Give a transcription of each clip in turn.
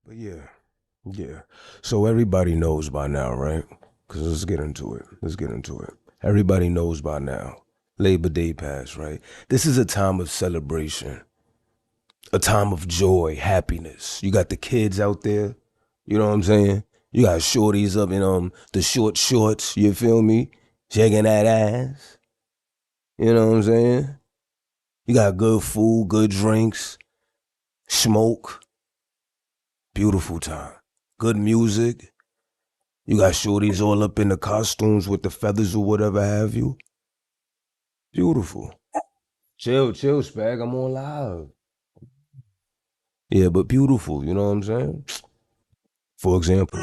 But yeah. So everybody knows by now, right? Because let's get into it. Everybody knows by now. Labor Day passed, right? This is a time of celebration, a time of joy, happiness. You got the kids out there, you know what I'm saying? You got shorties up in the short shorts, you feel me? Shaking that ass. You know what I'm saying? You got good food, good drinks, smoke. Beautiful time. Good music. You got shorties all up in the costumes with the feathers or whatever have you. Beautiful. Chill, Spag. I'm on live. Yeah, but beautiful, you know what I'm saying? For example.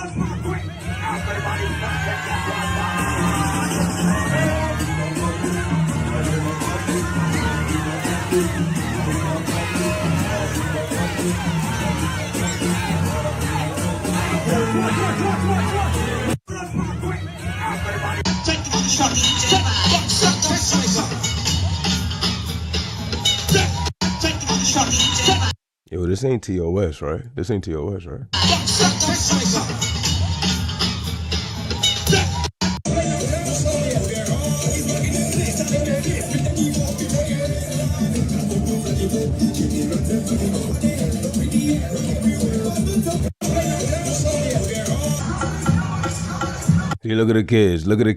Yo, this ain't TOS, right? See, look at the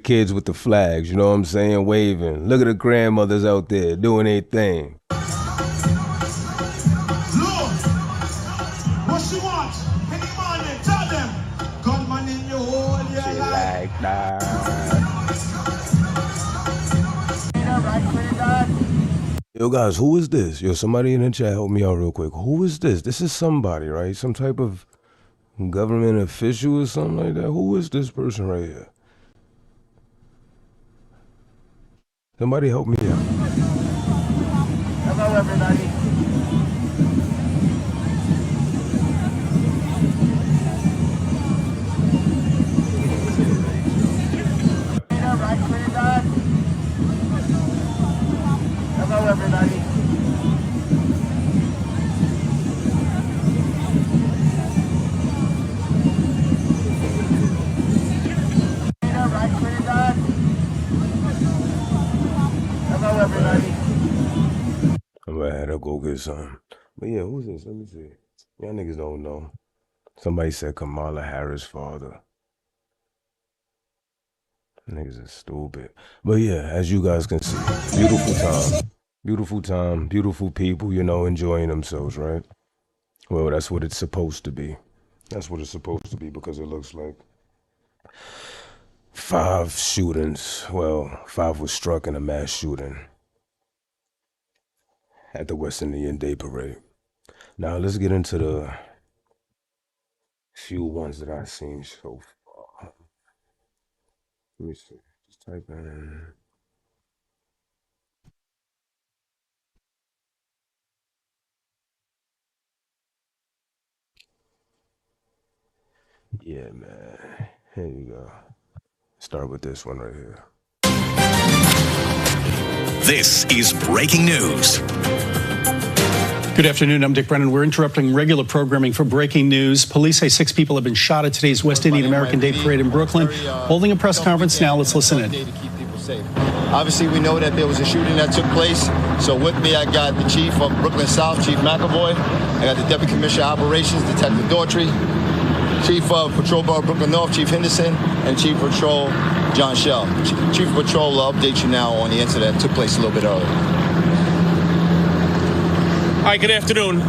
kids with the flags, you know what I'm saying, waving. Look at the grandmothers out there doing their thing. What she wants? Any money? Tell them. Gunman in your hole, yeah, she like that. Yo, guys, who is this? Yo, somebody in the chat, help me out real quick. Who is this? This is somebody, right? Some type of government official or something like that. Who is this person right here? Somebody help me out. Hello, everybody. Hello, everybody. Hello, everybody. I'm gonna have to go get some. But yeah, who's this? Let me see. Y'all niggas don't know. Somebody said Kamala Harris' father. Niggas is stupid. But yeah, as you guys can see, beautiful time, beautiful people, you know, enjoying themselves, right? Well, that's what it's supposed to be. That's what it's supposed to be, because it looks like 5 shootings. Well, 5 was struck in a mass shooting at the West Indian Day Parade. Now let's get into the few ones that I've seen so far. Let me see. Just type in. Yeah, man. Here you go. Start with this one right here. This is breaking news. Good afternoon. I'm Dick Brennan. We're interrupting regular programming for breaking news. Police say 6 people have been shot at today's West Indian American Day Parade in Brooklyn. Holding a press conference now. Let's listen in. Obviously, we know that there was a shooting that took place. So with me, I got the chief of Brooklyn South, Chief McAvoy. I got the Deputy Commissioner of Operations, Detective Daughtry. Chief of Patrol Borough Brooklyn North, Chief Henderson, and Chief of Patrol John Shell. Chief of Patrol will update you now on the incident that took place a little bit earlier. Hi, good afternoon.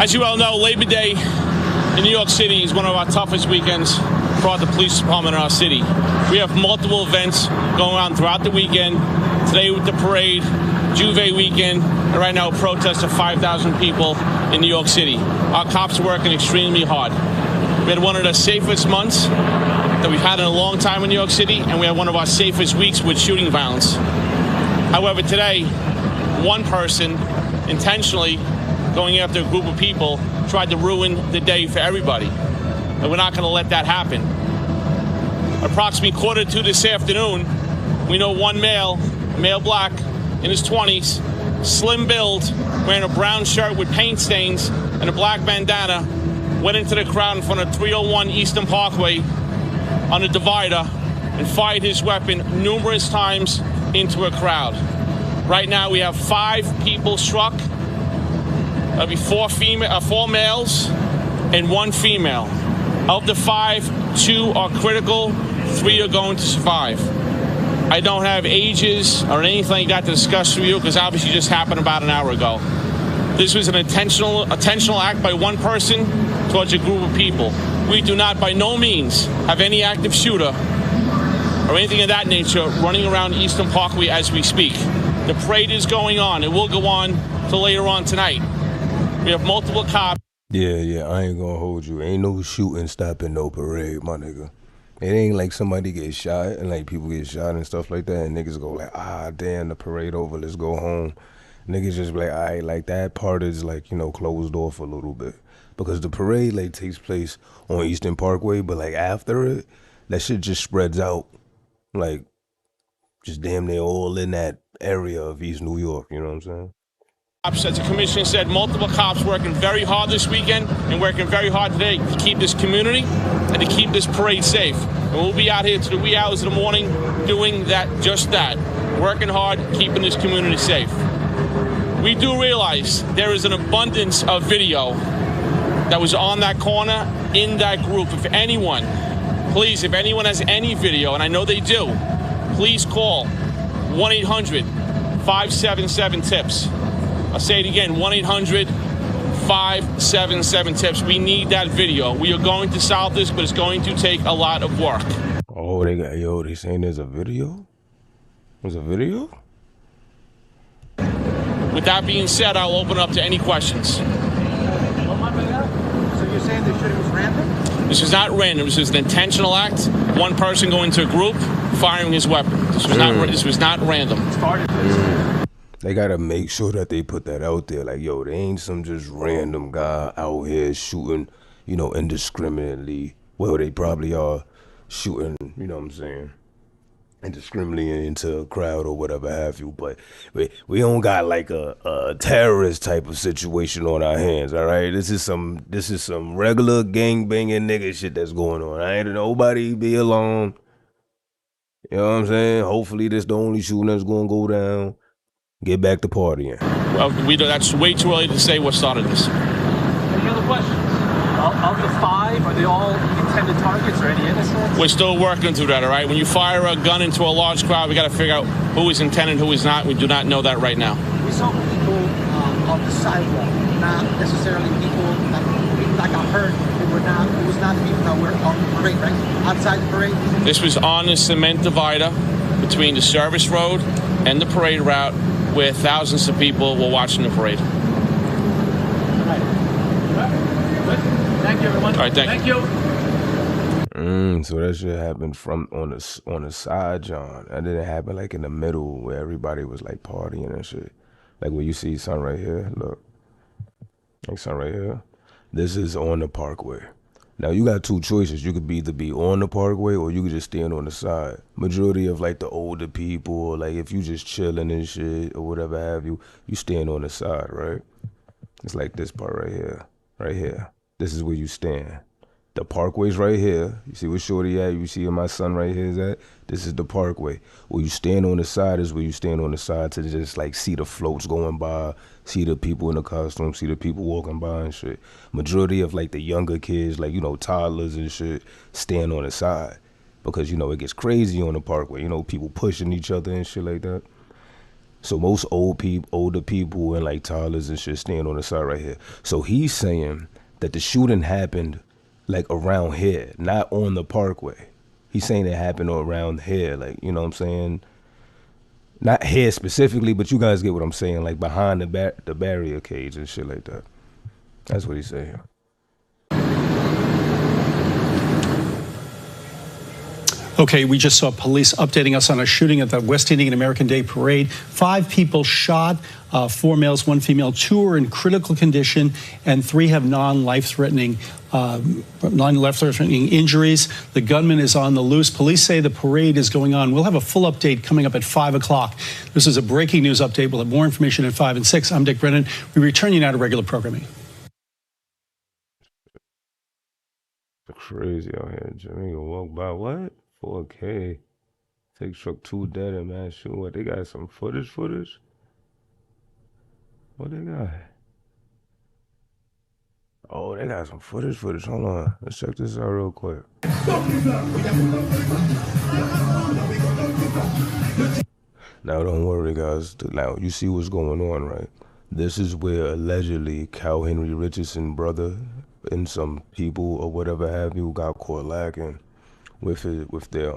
As you all know, Labor Day in New York City is one of our toughest weekends for the police department in our city. We have multiple events going on throughout the weekend. Today with the parade, Juve weekend, and right now a protest of 5,000 people in New York City. Our cops are working extremely hard. We had one of the safest months that we've had in a long time in New York City, and we had one of our safest weeks with shooting violence. However, today, one person intentionally going after a group of people tried to ruin the day for everybody. And we're not going to let that happen. Approximately 1:45 this afternoon, we know one male black, in his 20s, slim build, wearing a brown shirt with paint stains and a black bandana, went into the crowd in front of 301 Eastern Parkway on the divider and fired his weapon numerous times into a crowd. Right now we have 5 people struck. That'll be 4 males and 1 female. Of the 5, 2 are critical, 3 are going to survive. I don't have ages or anything like that to discuss with you because obviously it just happened about an hour ago. This was an intentional act by one person towards a group of people. We do not by no means have any active shooter or anything of that nature running around Eastern Parkway as we speak. The parade is going on. It will go on till later on tonight. We have multiple cops. Yeah, I ain't gonna hold you. Ain't no shooting stopping no parade, my nigga. It ain't like somebody get shot and like people get shot and stuff like that and niggas go like, damn, the parade over, let's go home. Niggas just be like, all right, like that part is like, you know, closed off a little bit. Because the parade like takes place on Eastern Parkway, but like after it, that shit just spreads out. Like, just damn near all in that area of East New York, you know what I'm saying? As the commissioner said, multiple cops working very hard this weekend and working very hard today to keep this community and to keep this parade safe. And we'll be out here to the wee hours of the morning doing just that, working hard, keeping this community safe. We do realize there is an abundance of video that was on that corner in that group. If anyone, please, if anyone has any video, and I know they do, please call 1-800-577-TIPS. I'll say it again, 1-800-577-TIPS. We need that video. We are going to solve this, but it's going to take a lot of work. Oh, they saying there's a video? There's a video? With that being said, I'll open up to any questions. So you're saying the shooting was random? This is not random. This is an intentional act. One person going to a group, firing his weapon. This was not random. They gotta make sure that they put that out there. Like, yo, they ain't some just random guy out here shooting, you know, indiscriminately. Well, they probably are shooting, you know what I'm saying, indiscriminately into a crowd or whatever have you. But we don't got like a terrorist type of situation on our hands, all right? This is some regular gang banging nigga shit that's going on. I ain't nobody be alone. You know what I'm saying? Hopefully this the only shooting that's gonna go down. Get back to partying. Well, that's way too early to say what started this. Any other questions? Of the 5, are they all intended targets or any innocents? We're still working through that, all right? When you fire a gun into a large crowd, we got to figure out who is intended, who is not. We do not know that right now. We saw people on the sidewalk, not necessarily people that got hurt. It was not the people that were on the parade, right? Outside the parade? This was on the cement divider between the service road and the parade route, where thousands of people were watching the parade. All right. Thank you, everyone. All right, thank you. So that shit happened from on the side, John. That didn't happen like in the middle where everybody was like partying and shit. Like where you see son right here, look. Like son right here. This is on the parkway. Now you got 2 choices. You could either be on the parkway or you could just stand on the side. Majority of like the older people, or like if you just chilling and shit or whatever have you, you stand on the side, right? It's like this part right here, right here. This is where you stand. The parkway's right here. You see where Shorty at? You see where my son right here is at? This is the parkway. Where you stand on the side is where you stand on the side to just like see the floats going by, see the people in the costumes, see the people walking by and shit. Majority of like the younger kids, like, you know, toddlers and shit, stand on the side. Because, you know, it gets crazy on the parkway. You know, people pushing each other and shit like that. So most older people and like toddlers and shit stand on the side right here. So he's saying that the shooting happened like around here, not on the parkway. He's saying it happened around here, like, you know what I'm saying? Not here specifically, but you guys get what I'm saying, like behind the barrier cage and shit like that. That's what he's saying. Okay, we just saw police updating us on a shooting at the West Indian American Day Parade. 5 people shot, 4 males, 1 female. 2 are in critical condition, and 3 have non-life-threatening injuries. The gunman is on the loose. Police say the parade is going on. We'll have a full update coming up at 5 o'clock. This is a breaking news update. We'll have more information at 5 and 6. I'm Dick Brennan. We return you now to regular programming. Crazy out here. Jimmy gonna walk by what? 4K. Take truck 2 dead and mass shoot. What, they got some footage? What they got? Oh, they got some footage. Hold on. Let's check this out real quick. Now, don't worry, guys. Now, you see what's going on, right? This is where allegedly Cal Henry Richardson brother and some people or whatever have you got caught lacking with their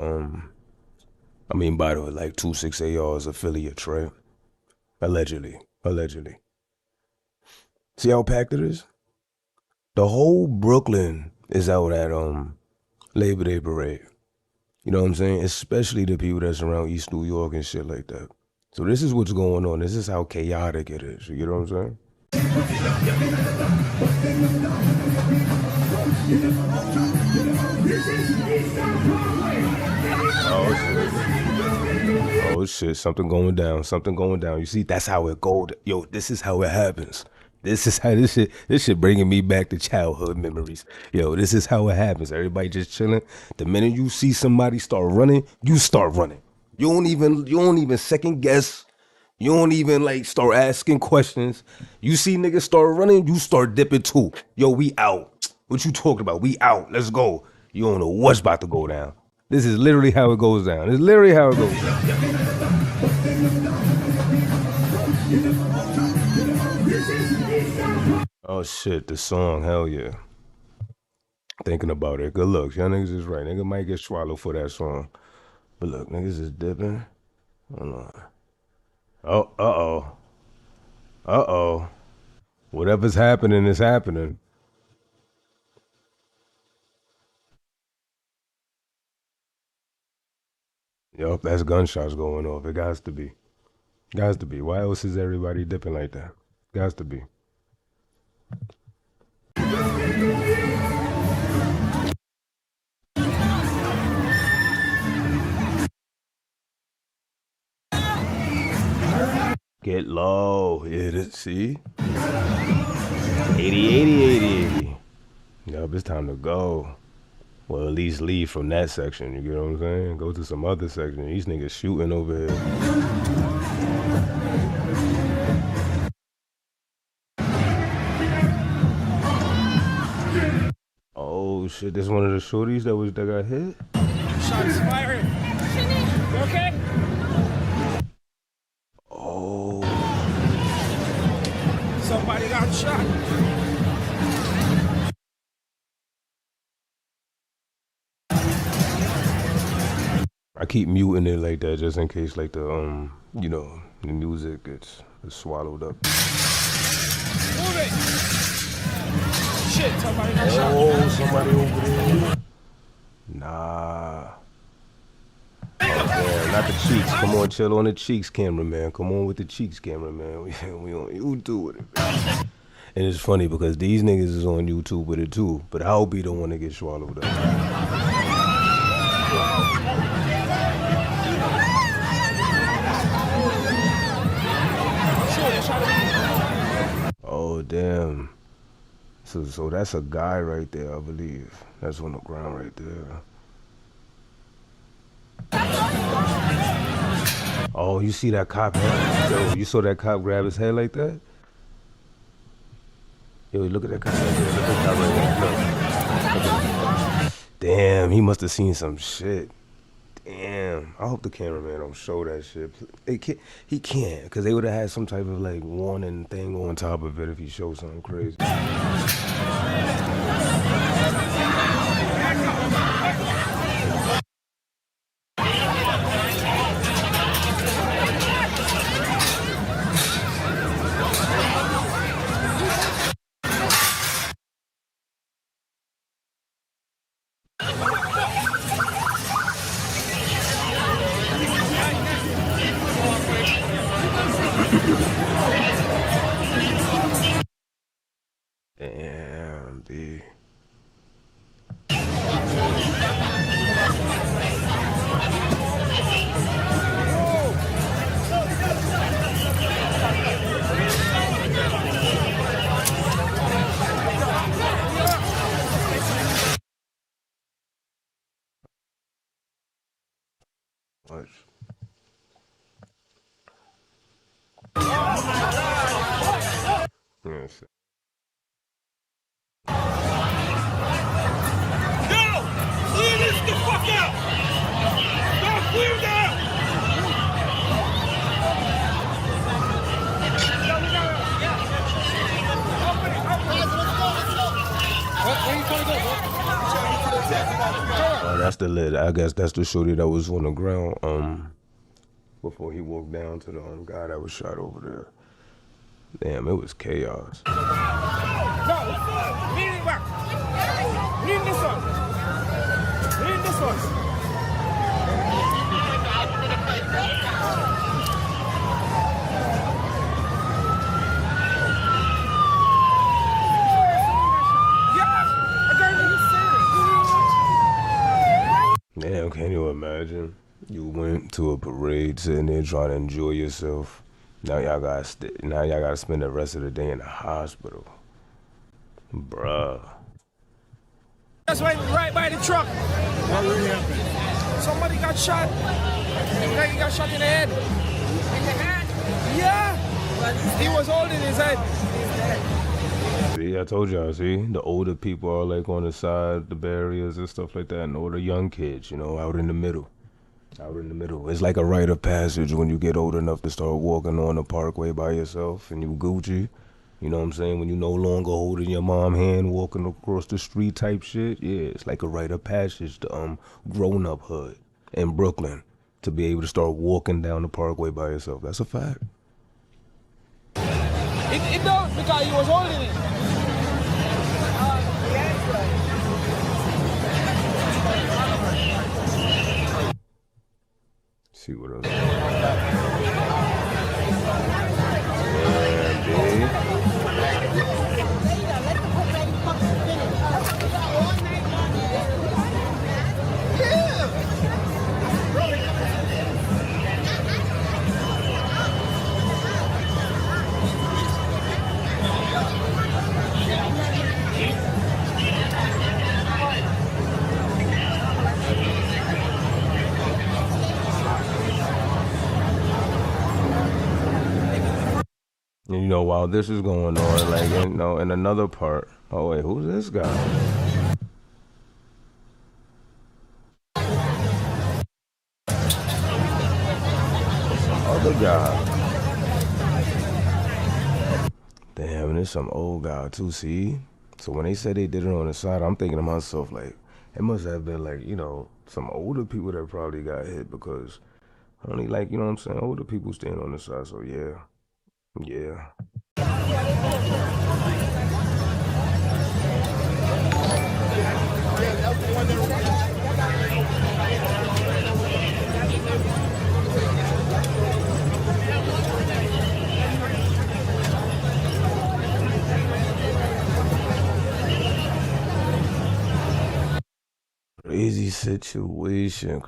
I mean, by the way, like 26AR's affiliates, right? Allegedly. See how packed it is? The whole Brooklyn is out at Labor Day parade. You know what I'm saying? Especially the people that's around East New York and shit like that. So this is what's going on. This is how chaotic it is. You know what I'm saying? Oh shit, something going down. You see, that's how it goes. Yo, this is how it happens. This is how this shit bringing me back to childhood memories. Yo, this is how it happens. Everybody just chilling. The minute you see somebody start running, you start running. You don't even second guess. You don't even like start asking questions. You see niggas start running, you start dipping too. Yo, we out. What you talking about? We out. Let's go. You don't know what's about to go down. This is literally how it goes down. It's literally how it goes down. Oh shit, the song, hell yeah. Thinking about it. Good looks. Y'all niggas is right. Nigga might get swallowed for that song. But look, niggas is dipping. Hold on. Oh, uh-oh. Whatever's happening is happening. Yup, that's gunshots going off. It gots to be. Why else is everybody dipping like that? Gots to be. Get low. See? 80. Yup, it's time to go. Well, at least leave from that section, you get what I'm saying? Go to some other section. These niggas shooting over here. Oh shit, this one of the shorties that got hit? Shots fired. You okay? Oh. Somebody got shot. I keep muting it like that just in case like the the music gets swallowed up. Move it. Shit, somebody got shot. Oh, somebody over there. Nah. Oh, man, not the cheeks. Come on, chill on the cheeks, cameraman. Come on with the cheeks, cameraman. We on YouTube with it, man. And it's funny because these niggas is on YouTube with it too, but I'll be the one to get swallowed up. Oh, damn. So that's a guy right there, I believe. That's on the ground right there. Oh, you see that cop? Yo, you saw that cop grab his head like that? Yo, look at that cop right there. Look at that cop right there. Look. Damn, he must have seen some shit. Damn, I hope the cameraman don't show that shit. He can't, because they would have had some type of like warning thing on top of it if he showed something crazy. Damn, B. Watch. Yes. Clear this the fuck out! Stop, clear that! That's the lid. I guess that's the shorty that was on the ground before he walked down to the guy that was shot over there. Damn, it was chaos. No, lean it back. Lean this one. Lean this one. Damn, can you imagine? You went to a parade sitting there trying to enjoy yourself. Now y'all gotta spend the rest of the day in the hospital. Bruh. That's right by the truck. What really happened? Somebody got shot. Like he got shot in the head. In the head? Yeah. He was holding his head. See, I told y'all, see? The older people are like on the side, the barriers and stuff like that, and all the young kids, you know, out in the middle. Out in the middle. It's like a rite of passage when you get old enough to start walking on the parkway by yourself and you Gucci. You know what I'm saying? When you no longer holding your mom's hand walking across the street type shit. Yeah, it's like a rite of passage to grown-up hood in Brooklyn to be able to start walking down the parkway by yourself. That's a fact. It don't, because he was holding it. See what else. Yeah, and you know, while this is going on, like, you know, in another part. Oh wait, who's this guy? Other guy. Damn, and there's some old guy too, see? So when they said they did it on the side, I'm thinking to myself, like, it must have been like, you know, some older people that probably got hit because only, like, you know what I'm saying, older people stand on the side, so yeah. Yeah. Crazy situation.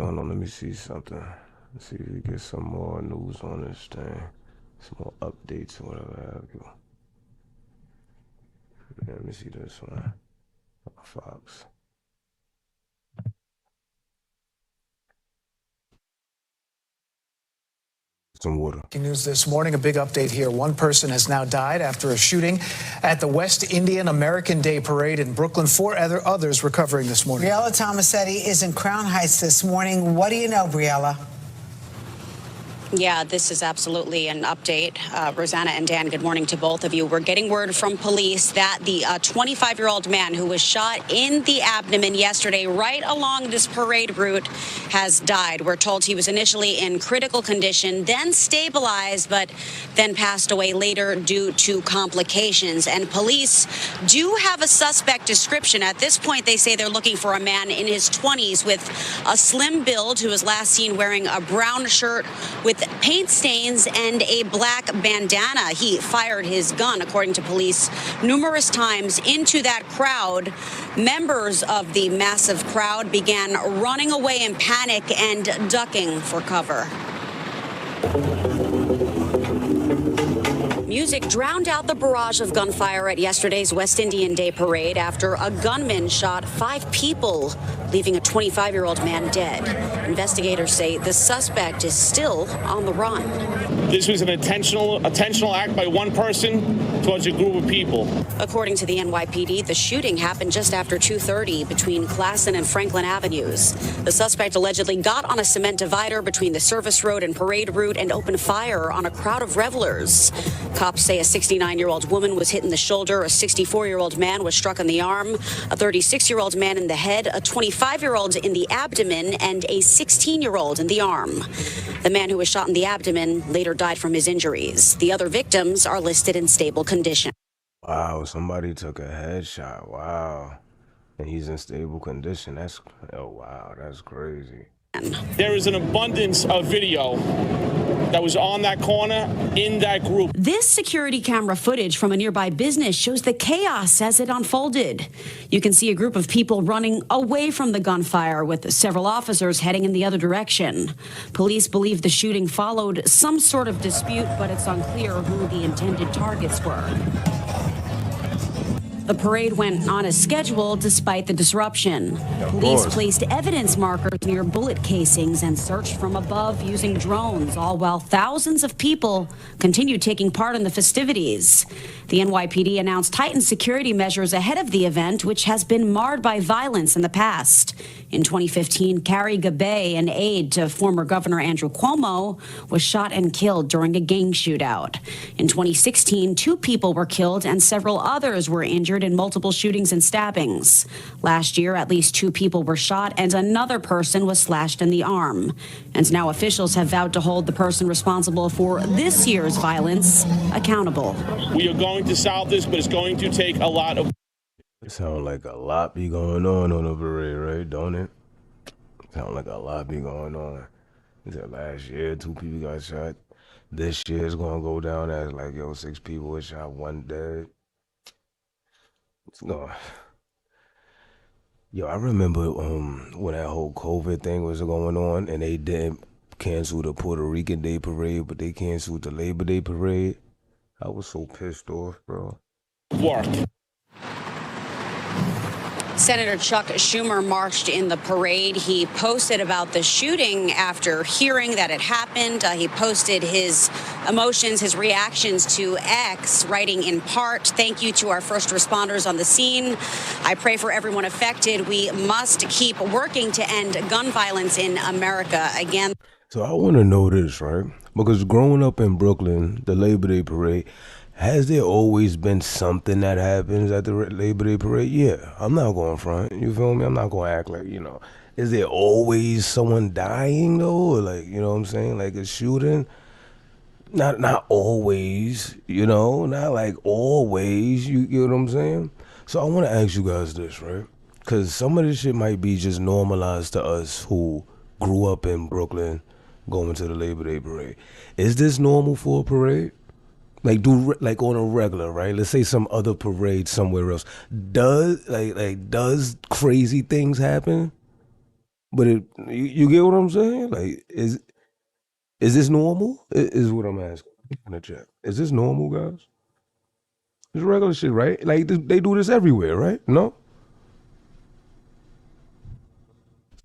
Hold on, let me see something. Let's see if we get some more news on this thing. Some more updates or whatever have you. Let me see this one. Fox. Some water. News this morning, a big update here. One person has now died after a shooting at the West Indian American Day Parade in Brooklyn. 4 others recovering this morning. Briella Tomasetti is in Crown Heights this morning. What do you know, Briella? Yeah, this is absolutely an update. Rosanna and Dan, good morning to both of you. We're getting word from police that the 25-year-old man who was shot in the abdomen yesterday right along this parade route has died. We're told he was initially in critical condition, then stabilized, but then passed away later due to complications. And police do have a suspect description. At this point, they say they're looking for a man in his 20s with a slim build who was last seen wearing a brown shirt with paint stains and a black bandana. He fired his gun, according to police, numerous times into that crowd. Members of the massive crowd began running away in panic and ducking for cover. Music drowned out the barrage of gunfire at yesterday's West Indian Day parade after a gunman shot 5 people, leaving a 25-year-old man dead. Investigators say the suspect is still on the run. This was an intentional act by one person towards a group of people. According to the NYPD, the shooting happened just after 2:30 between Classen and Franklin Avenues. The suspect allegedly got on a cement divider between the service road and parade route and opened fire on a crowd of revelers. Cops say a 69-year-old woman was hit in the shoulder, a 64-year-old man was struck in the arm, a 36-year-old man in the head, a 25-year-old in the abdomen, and a 16-year-old in the arm. The man who was shot in the abdomen later died from his injuries. The other victims are listed in stable condition. Wow, somebody took a headshot. Wow. And he's in stable condition. Oh, wow, that's crazy. There is an abundance of video that was on that corner in that group. This security camera footage from a nearby business shows the chaos as it unfolded. You can see a group of people running away from the gunfire with several officers heading in the other direction. Police believe the shooting followed some sort of dispute, but it's unclear who the intended targets were. The parade went on as scheduled despite the disruption. Police placed evidence markers near bullet casings and searched from above using drones, all while thousands of people continued taking part in the festivities. The NYPD announced heightened security measures ahead of the event, which has been marred by violence in the past. In 2015, Carrie Gabay, an aide to former Governor Andrew Cuomo, was shot and killed during a gang shootout. In 2016, 2 people were killed and several others were injured in multiple shootings and stabbings. Last year, at least 2 people were shot and another person was slashed in the arm. And now officials have vowed to hold the person responsible for this year's violence accountable. We are going to solve this, but it's going to take a lot of... It sounds like a lot be going on the parade, right? Don't it? Sound like a lot be going on. Last year, 2 people got shot. This year it's gonna go down as like, 6 people were shot, 1 dead. No. I remember when that whole COVID thing was going on and they didn't cancel the Puerto Rican Day Parade, but they canceled the Labor Day Parade. I was so pissed off, bro. Work. Senator Chuck Schumer marched in the parade. He posted about the shooting after hearing that it happened. He posted his emotions, his reactions to X, writing in part, "Thank you to our first responders on the scene. I pray for everyone affected. We must keep working to end gun violence in America." Again. So I want to know this, right? Because growing up in Brooklyn, the Labor Day Parade, has there always been something that happens at the Labor Day Parade? Yeah, I'm not going front. You feel me? I'm not going to act like, Is there always someone dying, though? Or like, you know what I'm saying? Like a shooting? Not always, Not like always, you get what I'm saying? So I want to ask you guys this, right? Because some of this shit might be just normalized to us who grew up in Brooklyn going to the Labor Day Parade. Is this normal for a parade? Like on a regular, right? Let's say some other parade somewhere else. Does crazy things happen? But you get what I'm saying? Like, is this normal? Is what I'm asking in the chat. Is this normal, guys? It's regular shit, right? Like they do this everywhere, right? No?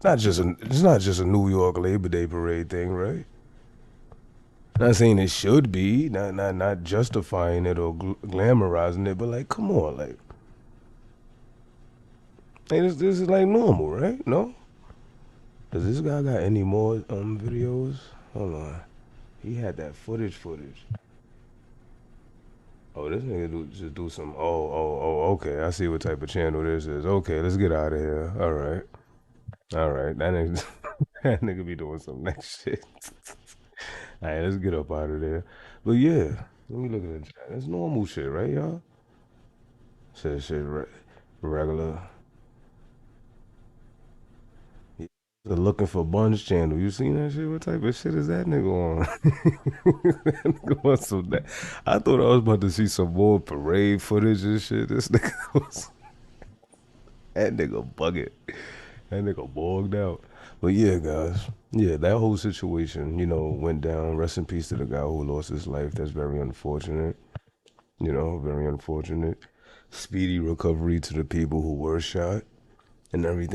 It's not just a New York Labor Day Parade thing, right? Not saying it should be, not justifying it or glamorizing it, but like, come on, like this is like normal, right? No? Does this guy got any more videos? Hold on, he had that footage. Oh, this nigga just do some. Oh, okay. I see what type of channel this is. Okay, let's get out of here. All right. That nigga be doing some next shit. All right, let's get up out of there. But yeah, let me look at the chat. That's normal shit, right, y'all? Says shit regular. The Looking for Buns channel. You seen that shit? What type of shit is that nigga on? That nigga wants some that. I thought I was about to see some more parade footage and shit. This nigga was. That nigga bugging. That nigga bogged out. But yeah, guys. Yeah, that whole situation, went down. Rest in peace to the guy who lost his life. That's very unfortunate. You know, very unfortunate. Speedy recovery to the people who were shot and everything.